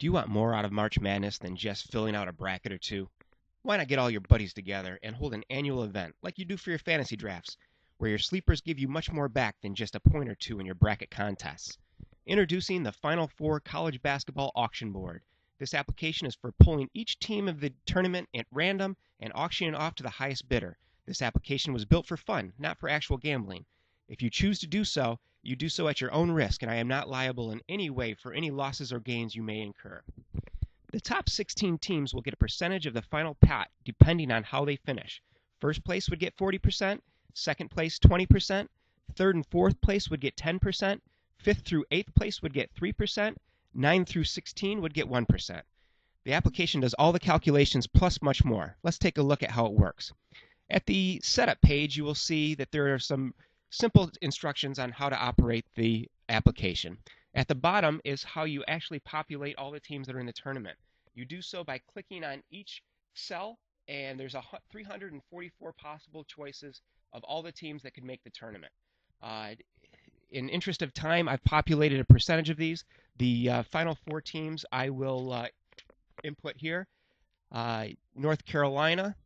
Do you want more out of March Madness than just filling out a bracket or two? Why not get all your buddies together and hold an annual event like you do for your fantasy drafts, where your sleepers give you much more back than just a point or two in your bracket contests? Introducing the Final Four College Basketball Auction Board. This application is for pulling each team of the tournament at random and auctioning off to the highest bidder. This application was built for fun, not for actual gambling. If you choose to do so, you do so at your own risk, and I am not liable in any way for any losses or gains you may incur. The top 16 teams will get a percentage of the final pot depending on how they finish. First place would get 40%, second place 20%, third and fourth place would get 10%, fifth through eighth place would get 3%, 9 through 16 would get 1%. The application does all the calculations plus much more. Let's take a look at how it works. At the setup page, you will see that there are some simple instructions on how to operate the application. At the bottom is how you actually populate all the teams that are in the tournament. You do so by clicking on each cell, and there's 344 possible choices of all the teams that could make the tournament. In interest of time, I've populated a percentage of these. The final four teams I will input here. North Carolina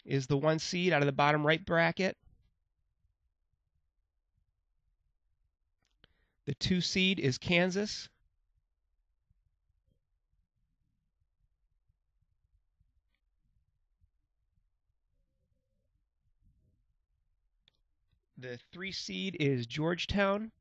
is the 1 seed out of the bottom right bracket. The 2 seed is Kansas. The 3 seed is Georgetown.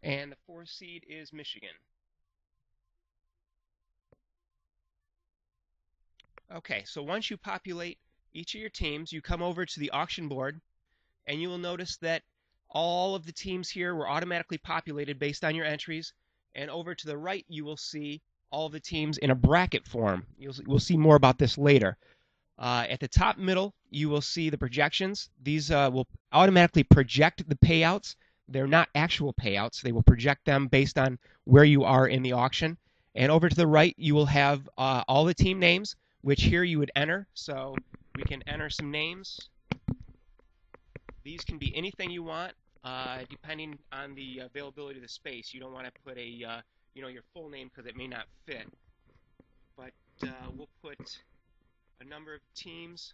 And the 4 seed is Michigan. Okay, so once you populate each of your teams, you come over to the auction board, and you will notice that all of the teams here were automatically populated based on your entries. And over to the right, you will see all of the teams in a bracket form. We'll see more about this later. At the top middle, you will see the projections. These will automatically project the payouts. They're not actual payouts. They will project them based on where you are in the auction. And over to the right, you will have all the team names, which here you would enter. So we can enter some names. These can be anything you want, depending on the availability of the space. You don't want to put a, your full name because it may not fit. But we'll put a number of teams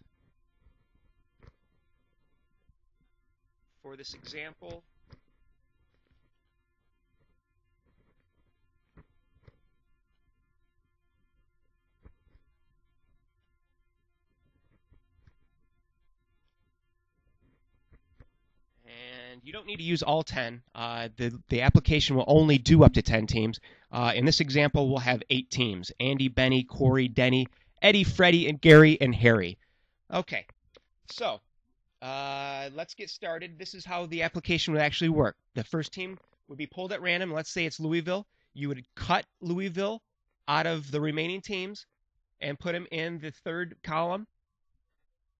for this example. And you don't need to use all 10. The application will only do up to 10 teams. In this example, we'll have 8 teams: Andy, Benny, Corey, Denny, Eddie, Freddie, and Gary, and Harry. Okay, so let's get started. This is how the application would actually work. The first team would be pulled at random. Let's say it's Louisville. You would cut Louisville out of the remaining teams and put him in the third column.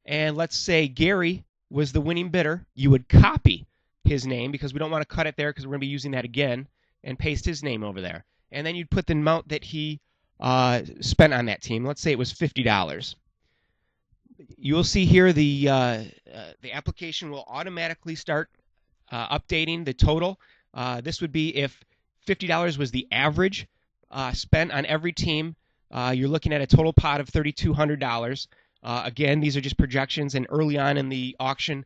And let's say Gary was the winning bidder. You would copy his name, because we don't want to cut it there because we're going to be using that again, and paste his name over there. And then you'd put the amount that he spent on that team. Let's say it was $50. You will see here the application will automatically start updating the total. This would be if $50 was the average spent on every team. You're looking at a total pot of $3,200. Again, these are just projections, and early on in the auction,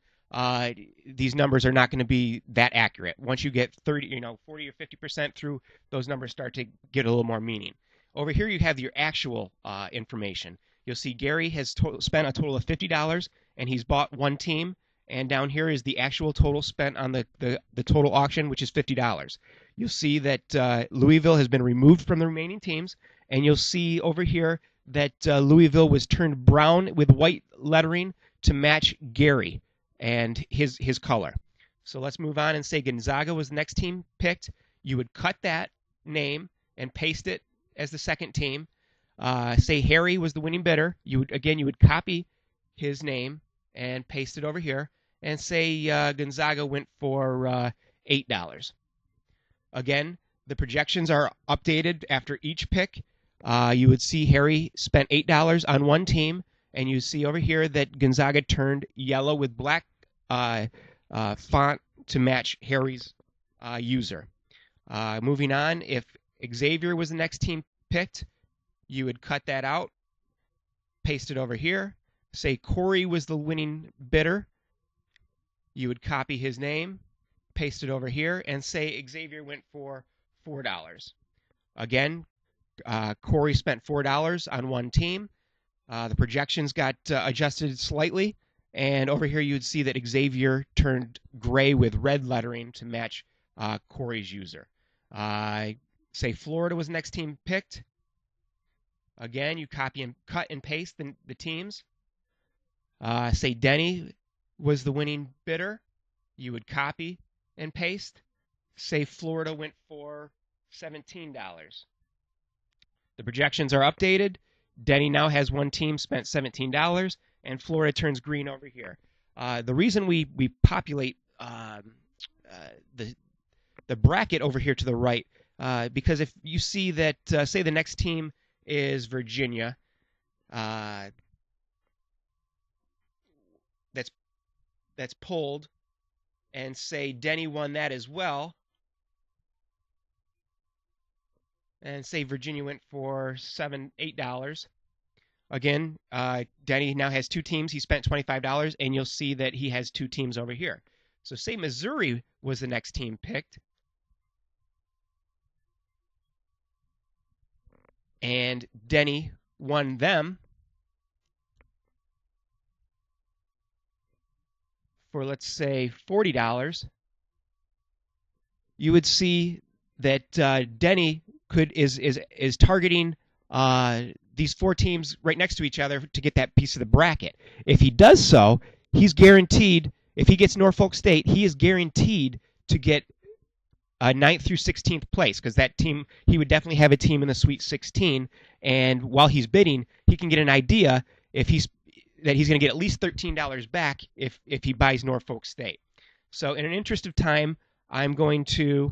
these numbers are not going to be that accurate. Once you get 40 or 50% through, those numbers start to get a little more meaning. Over here, you have your actual information. You'll see Gary has spent a total of $50, and he's bought one team. And down here is the actual total spent on the total auction, which is $50. You'll see that Louisville has been removed from the remaining teams, and you'll see over here that Louisville was turned brown with white lettering to match Gary and his color. So let's move on and say Gonzaga was the next team picked. You would cut that name and paste it as the second team. Say Harry was the winning bidder. You would copy his name and paste it over here. And say Gonzaga went for $8. Again, The projections are updated after each pick. You would see Harry spent $8 on one team, and you see over here that Gonzaga turned yellow with black font to match Harry's user. Moving on, if Xavier was the next team picked, you would cut that out, paste it over here. Say Corey was the winning bidder. You would copy his name, paste it over here, and say Xavier went for $4. Again, Corey spent $4 on one team. The projections got adjusted slightly, and over here you'd see that Xavier turned gray with red lettering to match Corey's user. Say Florida was the next team picked. Again, you copy and cut and paste the teams. Say Denny was the winning bidder. You would copy and paste. Say Florida went for $17. The projections are updated. Denny now has one team spent $17, and Florida turns green over here. The reason we populate the bracket over here to the right, because if you see that, say the next team is Virginia, that's pulled, and say Denny won that as well, and say Virginia went for $8. Again, Denny now has two teams. He spent $25, and you'll see that he has two teams over here. So say Missouri was the next team picked, and Denny won them for, let's say, $40. You would see that Denny is targeting these four teams right next to each other to get that piece of the bracket. If he does so, he's guaranteed. If he gets Norfolk State, he is guaranteed to get 9th through 16th place, because that team, he would definitely have a team in the Sweet 16. And while he's bidding, he can get an idea that he's going to get at least $13 back if he buys Norfolk State. So in an interest of time, I'm going to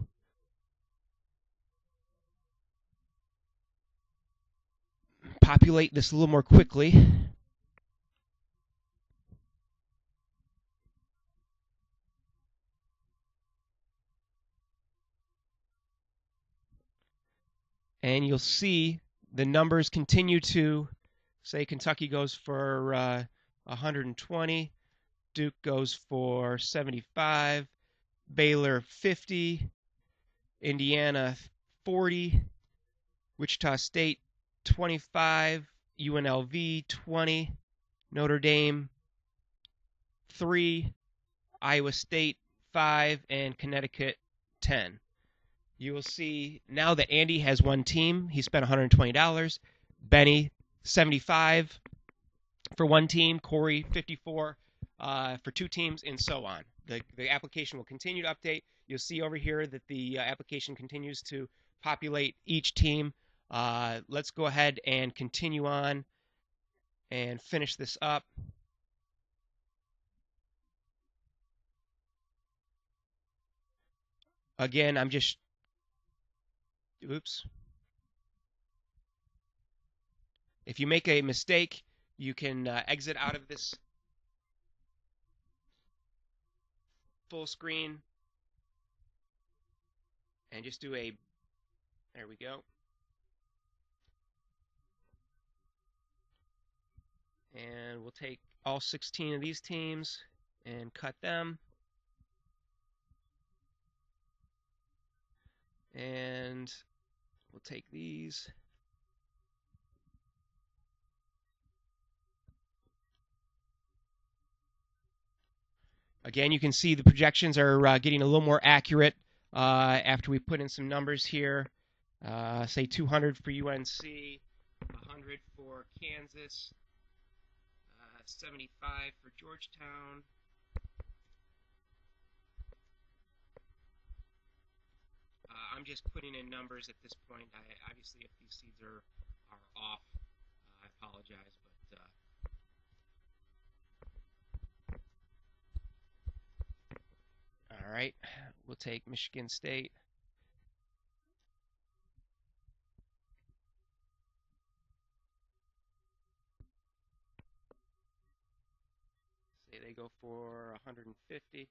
populate this a little more quickly. And you'll see the numbers continue to, say Kentucky goes for 120, Duke goes for 75, Baylor 50, Indiana 40, Wichita State 25, UNLV 20, Notre Dame 3, Iowa State 5, and Connecticut 10. You will see now that Andy has one team. He spent $120. Benny, $75 for one team. Corey, $54 for two teams, and so on. The application will continue to update. You'll see over here that the application continues to populate each team. Let's go ahead and continue on and finish this up. Again, I'm just... Oops. If you make a mistake, you can exit out of this full screen and just do a... There we go. And we'll take all 16 of these teams and cut them. And we'll take these. Again, you can see the projections are getting a little more accurate after we put in some numbers here. Say 200 for UNC, 100 for Kansas, 75 for Georgetown. I'm just putting in numbers at this point. Obviously, if these seeds are off, I apologize, but all right, we'll take Michigan State. they go for 150.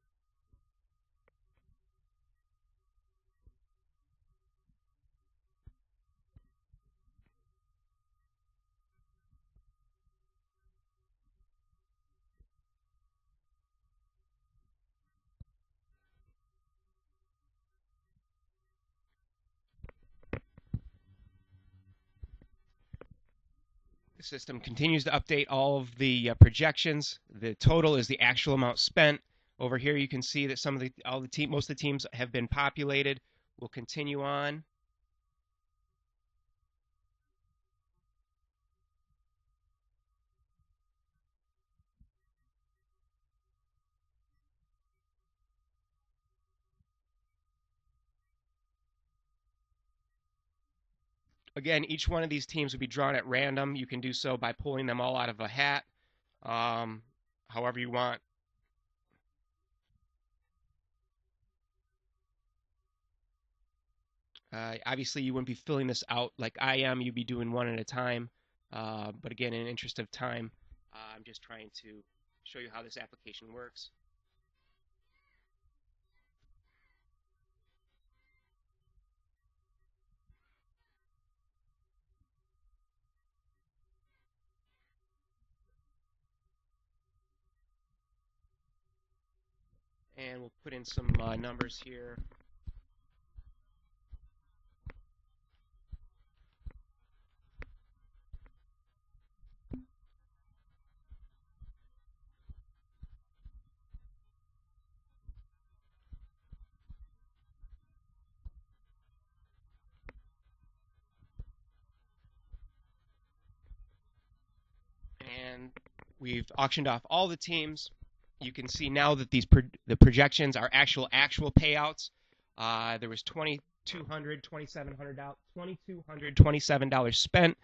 The system continues to update all of the projections. The total is the actual amount spent. Over here, you can see that most of the teams have been populated. We'll continue on. Again, each one of these teams will be drawn at random. You can do so by pulling them all out of a hat, however you want. Obviously, you wouldn't be filling this out like I am. You'd be doing one at a time. But again, in the interest of time, I'm just trying to show you how this application works. And we'll put in some numbers here. And we've auctioned off all the teams. You can see now that the projections are actual payouts. There was $2,227 spent.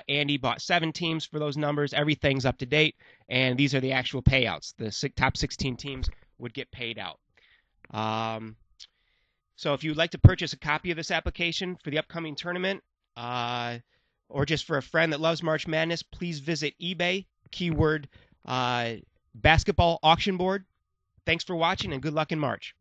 Andy bought 7 teams for those numbers. Everything's up to date, and these are the actual payouts. The top 16 teams would get paid out. So if you'd like to purchase a copy of this application for the upcoming tournament, or just for a friend that loves March Madness, please visit eBay, keyword basketball auction board. Thanks for watching, and good luck in March.